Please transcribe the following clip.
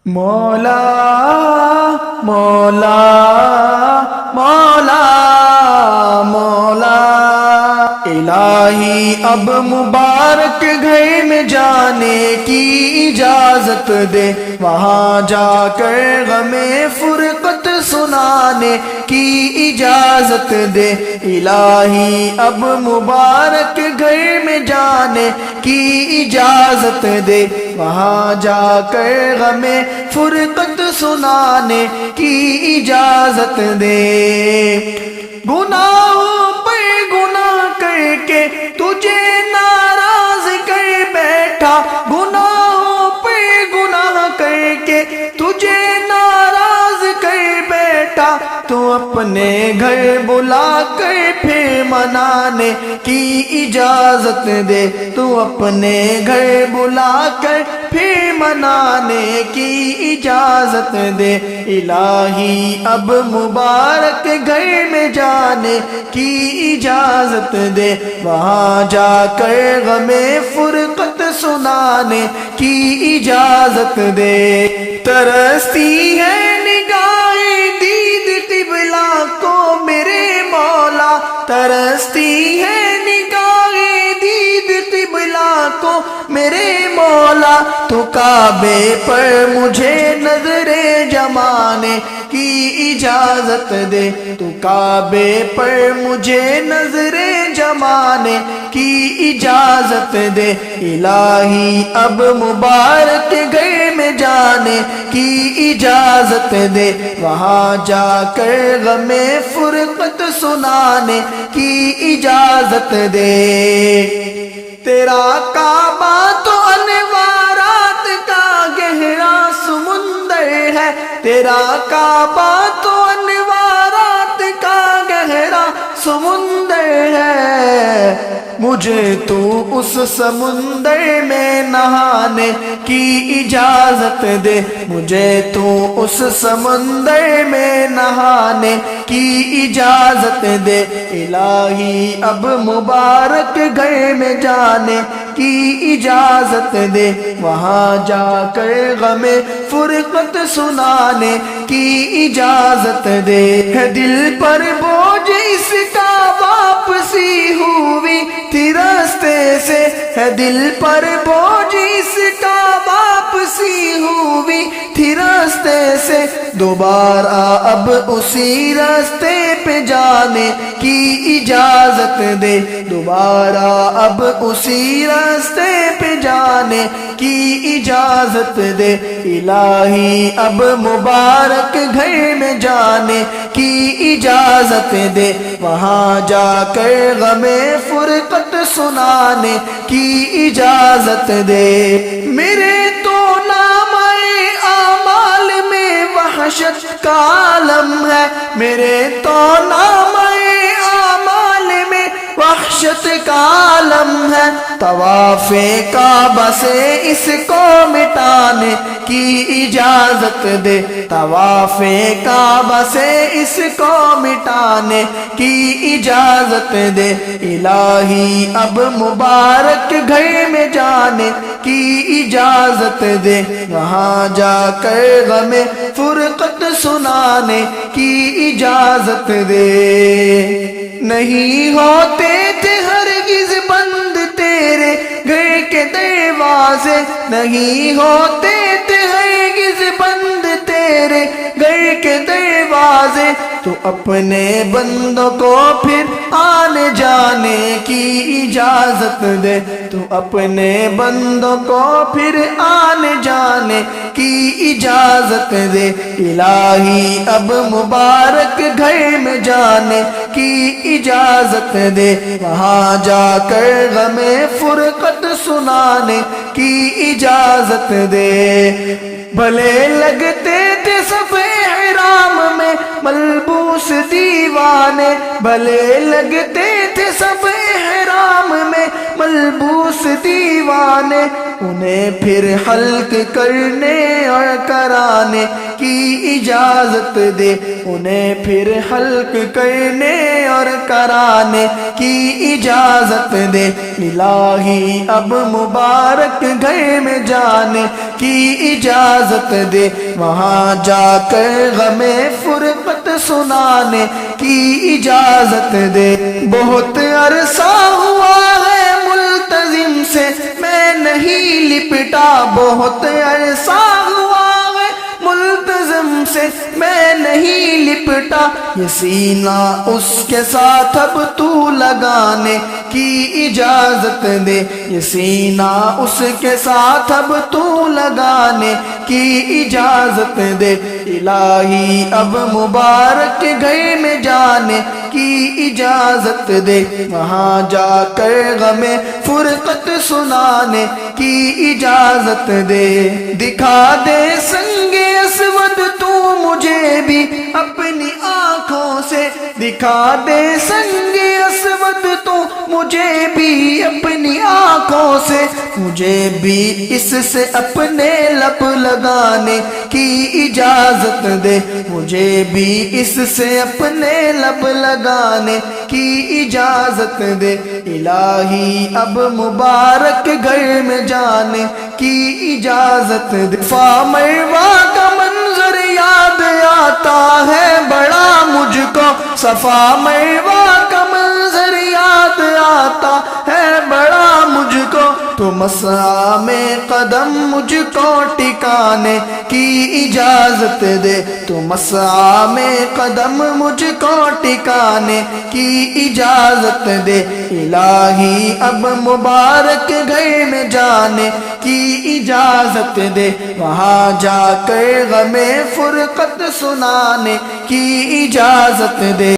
مولا مولا مولا مولا الہی اب مبارک گھر میں جانے کی اجازت دے، وہاں جا کر غم فرقت سنانے کی اجازت دے۔ الہی اب مبارک گھر میں جانے کی اجازت دے، وہاں جا کر غم فرقت سنانے کی اجازت دے۔ گناہوں پہ گناہ کر کے تجھے ناراض کر بیٹھا، گناہوں پہ گناہ کر کے تجھے ناراض کر بیٹھا، تو اپنے گھر بلا کر پھر منانے کی اجازت دے، تو اپنے گھر بلا کر پھر منانے کی اجازت دے۔ الہی اب مبارک گھر میں جانے کی اجازت دے، وہاں جا کر غم فرقت سنانے کی اجازت دے۔ ترستی ہے نگاہ دید قبلہ کو میرے مولا، ترستی ہے نگاہ دید قبلہ کو میرے مولا، تو کعبے پر مجھے نظر جمانے کی اجازت دے، تو کعبے پر مجھے نظر جمانے کی اجازت دے۔ الہی اب مبارک گھر میں جانے کی اجازت دے، وہاں جا کر غم فرقت سنانے کی اجازت دے۔ تیرا کعبہ تو انوارات کا گہرا سمندر ہے، تیرا کعبہ تو انوارات کا گہرا سمندر ہے، مجھے تو اس سمندر میں نہانے کی اجازت دے، مجھے تو اس سمندر میں نہانے کی اجازت دے۔ الہی اب مبارک گھر میں جانے کی اجازت دے، وہاں جا کر غم فرقت سنانے کی اجازت دے۔ ہے دل پر بوجھ اس کا واپسی ہوئی تھی راستے سے، ہے دل پر بوجھ اس کا واپسی ہوئی تھی راستے سے، دوبارہ اب اسی راستے پہ جانے کی اجازت دے، دوبارہ اب اسی راستے پہ جانے کی اجازت دے۔ الہی اب مبارک گھر میں جانے کی اجازت دے، وہاں جا کر غم فرقت سنانے کی اجازت دے۔ میرے تو نام اعمال میں وحشت کا عالم ہے، میرے تو نام اعمال میں وحشت کا عالم ہے، طواف کعبہ سے اس کو مٹانے کی اجازت دے، طواف کعبہ سے اس کو مٹانے کی اجازت دے۔ الہی اب مبارک گھر میں جانے کی اجازت دے، وہاں جا کر غم فرقت سنانے کی اجازت دے۔ نہیں ہوتے تھے ہرگز بند تیرے گھر کے دروازے، نہیں ہوتے تھے ہرگز بند تیرے گھر کے دروازے، تو اپنے بندوں کو پھر آنے جانے کی اجازت دے، تو اپنے بندوں کو پھر آنے جانے کی اجازت دے۔ الہی اب مبارک گھر میں جانے کی اجازت دے، وہاں جا کر غم فرقت سنانے کی اجازت دے۔ بھلے لگتے تھے صف احرام میں ملبوس دیوانے، بھلے لگتے تھے صف احرام میں ملبوس دیوانے، انہیں پھر حلق کرنے اور کرانے کی اجازت دے، انہیں پھر حلق کرنے اور کرانے کی اجازت دے۔ الہی اب مبارک گھر میں جانے کی اجازت دے، وہاں جا کر غم فرقت سنانے کی اجازت دے۔ بہت عرصہ ہوا ہے ملتزم سے میں نہیں لپٹا، بہت عرصہ ہوا ہے ملتزم سے میں نہیں لپٹا، یہ سینہ اس کے ساتھ اب تو لگانے کی اجازت دے، یہ سینہ اس کے ساتھ اب تو لگانے کی اجازت دے۔ الہی اب مبارک گھر میں جانے کی اجازت دے، وہاں جا کر غم فرقت سنانے کی اجازت دے۔ دکھا دے سنگ اسود تو مجھے بھی اپنی آنکھوں سے، دکھا دے سنگ اسود تو مجھے بھی اپنی آنکھوں سے، مجھے بھی اس سے اپنے لب لگانے کی اجازت دے، مجھے بھی اس سے اپنے لب لگانے کی اجازت دے۔ الہی اب مبارک گھر میں جانے کی اجازت دے۔ صفا مروہ کا منظر یاد آتا ہے بڑا مجھ کو، صفا مروہ کا منظر یاد آتا ہے بڑا مجھ کو، تو مسعی میں قدم مجھ کو ٹکانے کی اجازت دے، تو مسعی میں قدم مجھ کو ٹکانے کی اجازت دے۔ الہی اب مبارک گھر میں جانے کی اجازت دے، وہاں جا کر غم فرقت سنانے کی اجازت دے۔